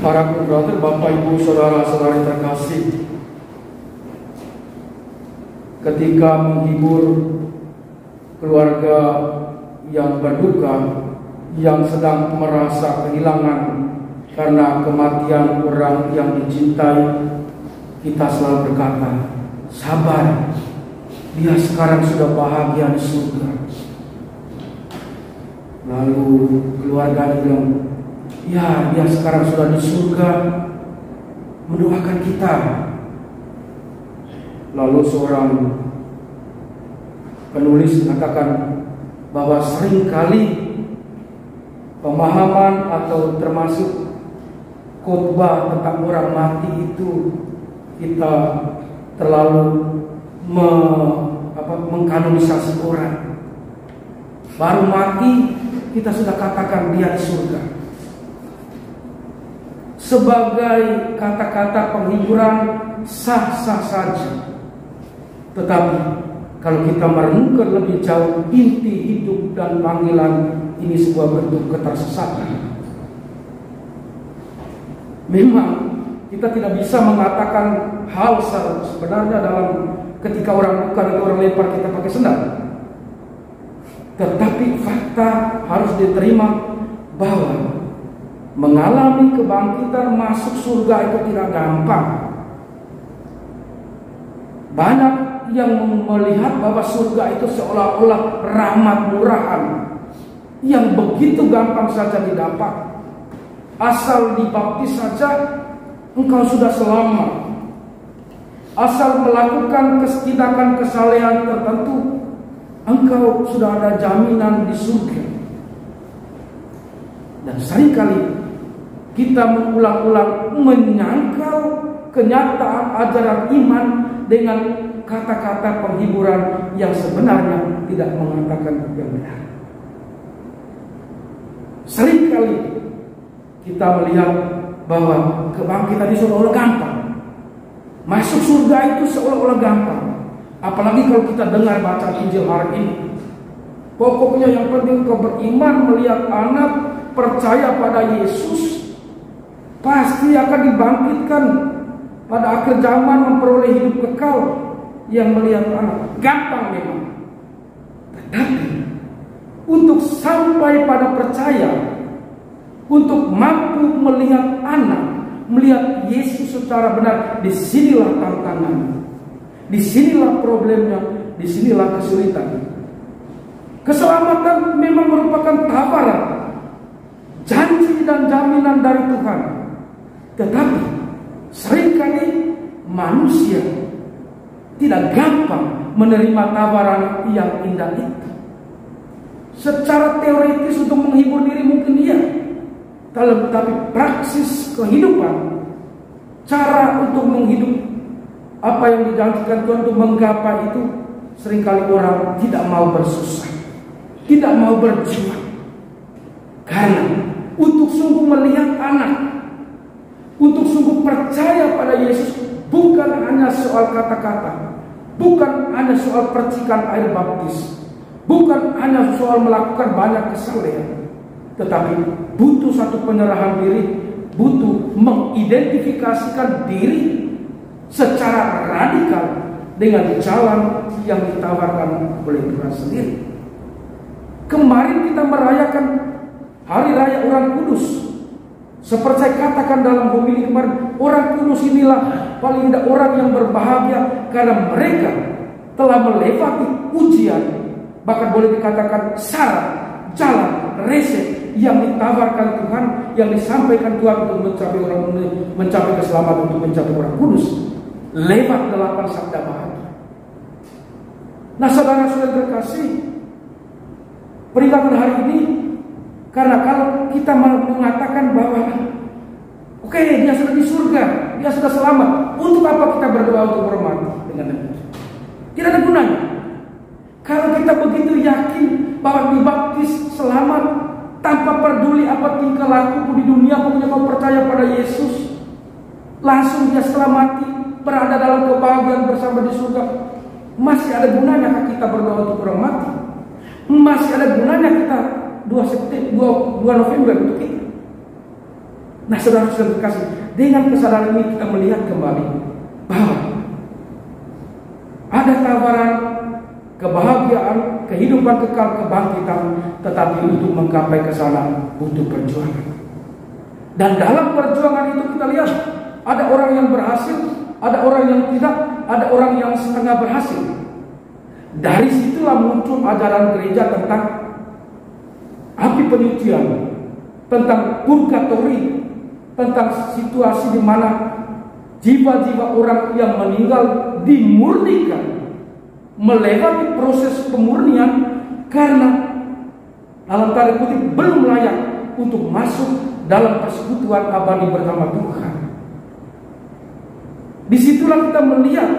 Para brother, Bapak, Ibu, Saudara-saudari terkasih, ketika menghibur keluarga yang berduka, yang sedang merasa kehilangan karena kematian orang yang dicintai, kita selalu berkata, sabar, dia sekarang sudah bahagia di surga. Lalu keluarga bilang, ya, dia sekarang sudah di surga, mendoakan kita. Lalu seorang penulis mengatakan bahwa seringkali pemahaman atau termasuk khotbah tentang orang mati itu kita terlalu mengkanonisasi orang. Baru mati kita sudah katakan dia di surga. Sebagai kata-kata penghiburan sah-sah saja. Tetapi kalau kita merenungkan lebih jauh inti hidup dan panggilan, ini sebuah bentuk ketersesatan. Memang kita tidak bisa mengatakan hal sebenarnya dalam ketika orang bukan atau orang lempar kita pakai sendal. Tetapi fakta harus diterima bahwa mengalami kebangkitan masuk surga itu tidak gampang. Banyak yang melihat bahwa surga itu seolah-olah rahmat murahan yang begitu gampang saja didapat. Asal dibaptis saja engkau sudah selamat. Asal melakukan tindakan kesalehan tertentu, engkau sudah ada jaminan di surga. Dan seringkali kita mengulang-ulang menyangkal kenyataan ajaran iman dengan kata-kata penghiburan yang sebenarnya tidak mengatakan yang benar. Seringkali kita melihat bahwa kebangkitan itu seolah-olah gampang. Masuk surga itu seolah-olah gampang. Apalagi kalau kita dengar baca Injil hari ini. Pokoknya yang penting kau beriman, melihat anak, percaya pada Yesus, pasti akan dibangkitkan pada akhir zaman, memperoleh hidup kekal. Yang melihat anak gampang memang. Tetapi untuk sampai pada percaya, untuk mampu melihat anak, melihat Yesus secara benar, disinilah tantangan, disinilah problemnya, disinilah kesulitan. Keselamatan memang merupakan tawaran, janji dan jaminan dari Tuhan. Tetapi seringkali manusia tidak gampang menerima tawaran yang indah itu. Secara teoritis untuk menghibur diri mungkin iya, tetapi praksis kehidupan, cara untuk menghidup apa yang dijanjikan Tuhan untuk menggapai itu, seringkali orang tidak mau bersusah, tidak mau berjuang. Karena untuk sungguh melihat anak, untuk sungguh percaya pada Yesus, bukan hanya soal kata-kata, bukan hanya soal percikan air baptis, bukan hanya soal melakukan banyak kesalehan, tetapi butuh satu penyerahan diri, butuh mengidentifikasikan diri secara radikal dengan jalan yang ditawarkan oleh Tuhan sendiri. Kemarin kita merayakan Hari Raya Orang Kudus. Seperti saya katakan dalam homili kemarin, orang kudus inilah paling tidak orang yang berbahagia karena mereka telah melewati ujian, bahkan boleh dikatakan syarat, jalan, resep yang ditawarkan Tuhan, yang disampaikan Tuhan untuk mencapai keselamatan, untuk mencapai orang kudus lewat 8 sabda bahagia. Nah, saudara-saudara terkasih, peringatan hari ini, karena kalau kita mengatakan bahwa oke, dia sudah di surga, dia sudah selamat, untuk apa kita berdoa untuk orang mati dengan demikian? Tidak ada gunanya. Kalau kita begitu yakin bahwa dibaptis selamat tanpa peduli apa tingkah laku di dunia, pokoknya kau percaya pada Yesus, langsung dia setelah mati berada dalam kebahagiaan bersama di surga, masih ada gunanya kita berdoa untuk orang mati? Masih ada gunanya kita 2 November untuk kita? Nah, saudara-saudara terkasih, dengan kesadaran ini kita melihat kembali bahwa ada tawaran kebahagiaan, kehidupan kekal, kebangkitan, tetapi untuk menggapai ke sana butuh perjuangan. Dan dalam perjuangan itu kita lihat ada orang yang berhasil, ada orang yang tidak, ada orang yang setengah berhasil. Dari situlah muncul ajaran gereja tentang api penyucian, tentang purgatori, tentang situasi di mana jiwa-jiwa orang yang meninggal dimurnikan, melewati proses pemurnian karena dalam tanda kutip belum layak untuk masuk dalam persekutuan abadi bersama Tuhan. Disitulah kita melihat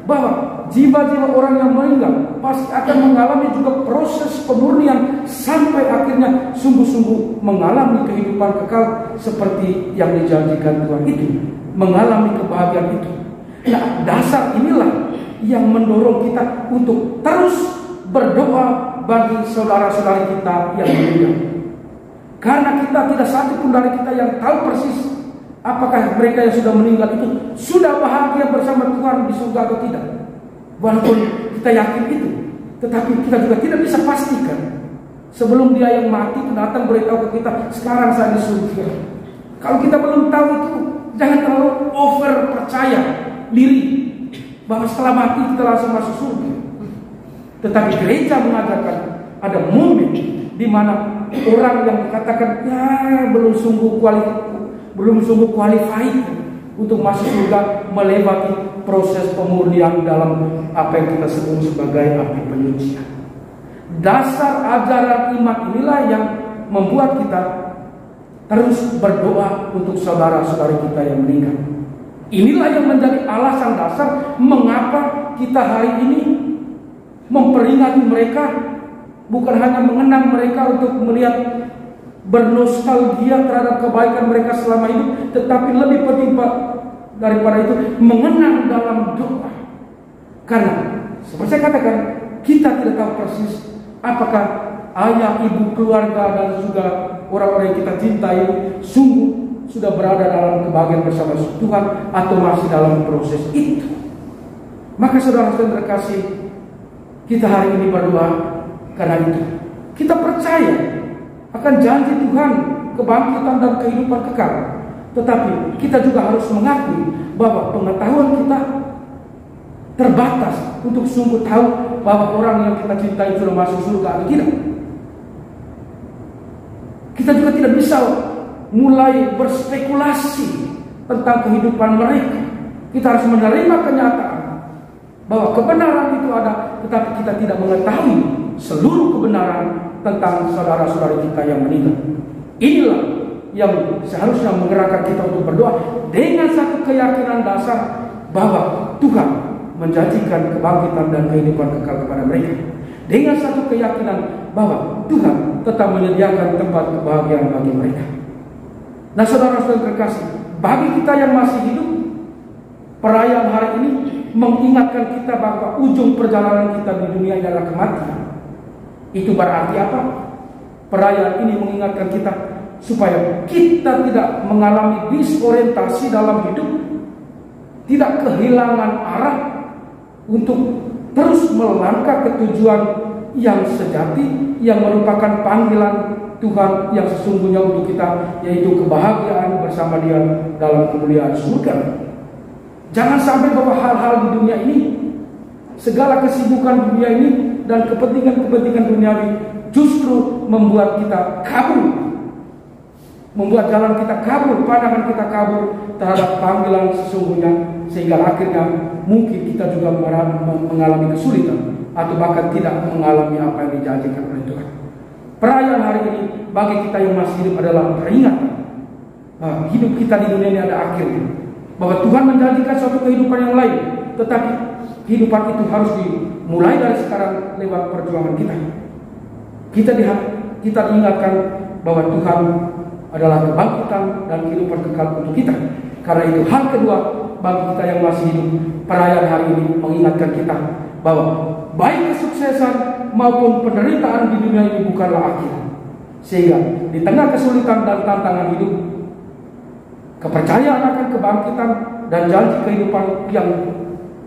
bahwa jiwa-jiwa orang yang meninggal pasti akan mengalami juga proses pemurnian sampai akhirnya sungguh-sungguh mengalami kehidupan kekal seperti yang dijanjikan Tuhan itu, mengalami kebahagiaan itu. Nah, dasar inilah yang mendorong kita untuk terus berdoa bagi saudara-saudari kita yang meninggal. Karena kita tidak satu pun dari kita yang tahu persis apakah mereka yang sudah meninggal itu sudah bahagia bersama Tuhan di surga atau tidak. Walaupun kita yakin itu, tetapi kita juga tidak bisa pastikan. Sebelum dia yang mati datang beritahu ke kita, sekarang saya di surga. Kalau kita belum tahu itu, jangan terlalu over percaya diri bahwa setelah mati kita langsung masuk surga. Tetapi gereja mengajarkan ada momen di mana orang yang dikatakan belum sungguh qualified untuk masuk surga melewati proses pemurnian dalam apa yang kita sebut sebagai api penyucian. Dasar ajaran iman inilah yang membuat kita terus berdoa untuk saudara-saudari kita yang meninggal. Inilah yang menjadi alasan dasar mengapa kita hari ini memperingati mereka, bukan hanya mengenang mereka untuk melihat bernostalgia terhadap kebaikan mereka selama hidup, tetapi lebih penting daripada itu mengenang dalam doa. Karena seperti saya katakan, kita tidak tahu persis apakah ayah, ibu, keluarga dan juga orang-orang yang kita cintai sungguh sudah berada dalam kebahagiaan bersama Tuhan atau masih dalam proses itu. Maka saudara-saudara terkasih, kita hari ini berdoa karena itu. Kita percaya akan janji Tuhan, kebangkitan dan kehidupan kekal. Tetapi kita juga harus mengakui bahwa pengetahuan kita terbatas untuk sungguh tahu bahwa orang yang kita cintai sudah masuk surga atau tidak. Kita juga tidak bisa mulai berspekulasi tentang kehidupan mereka. Kita harus menerima kenyataan bahwa kebenaran itu ada, tetapi kita tidak mengetahui seluruh kebenaran tentang saudara-saudari kita yang meninggal. Inilah yang seharusnya menggerakkan kita untuk berdoa dengan satu keyakinan dasar bahwa Tuhan menjanjikan kebangkitan dan kehidupan kekal kepada mereka, dengan satu keyakinan bahwa Tuhan tetap menyediakan tempat kebahagiaan bagi mereka. Nah, saudara-saudara terkasih, bagi kita yang masih hidup, perayaan hari ini mengingatkan kita bahwa ujung perjalanan kita di dunia adalah kematian. Itu berarti apa? Perayaan ini mengingatkan kita supaya kita tidak mengalami disorientasi dalam hidup, tidak kehilangan arah untuk terus melangkah ke tujuan yang sejati, yang merupakan panggilan Tuhan yang sesungguhnya untuk kita, yaitu kebahagiaan bersama Dia dalam kemuliaan surga. Jangan sampai bahwa hal-hal di dunia ini, segala kesibukan dunia ini dan kepentingan-kepentingan duniawi justru membuat kita kabur, membuat jalan kita kabur, pandangan kita kabur terhadap panggilan sesungguhnya, sehingga akhirnya mungkin kita juga mengalami kesulitan atau bahkan tidak mengalami apa yang dijanjikan oleh Tuhan. Perayaan hari ini bagi kita yang masih hidup adalah peringatan bahwa hidup kita di dunia ini ada akhirnya, bahwa Tuhan menjanjikan suatu kehidupan yang lain, tetapi kehidupan itu harus dimulai dari sekarang lewat perjuangan kita. Kita diingatkan bahwa Tuhan adalah kebangkitan dan kehidupan kekal untuk kita. Karena itu hal kedua bagi kita yang masih hidup, perayaan hari ini mengingatkan kita bahwa baik kesuksesan maupun penderitaan di dunia ini bukanlah akhir. Sehingga di tengah kesulitan dan tantangan hidup, Kepercayaan akan kebangkitan dan janji kehidupan yang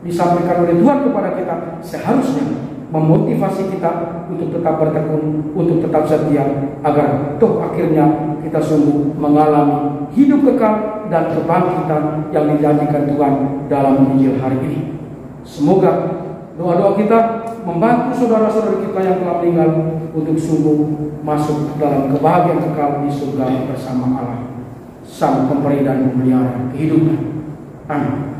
disampaikan oleh Tuhan kepada kita seharusnya memotivasi kita untuk tetap bertekun, untuk tetap setia, agar toh akhirnya kita sungguh mengalami hidup kekal dan kebangkitan yang dijanjikan Tuhan dalam Injil hari ini. Semoga doa-doa kita membantu saudara-saudara kita yang telah meninggal untuk sungguh masuk dalam kebahagiaan kekal di surga bersama Allah, Sang Pemberi dan Pemelihara kehidupan. Amin.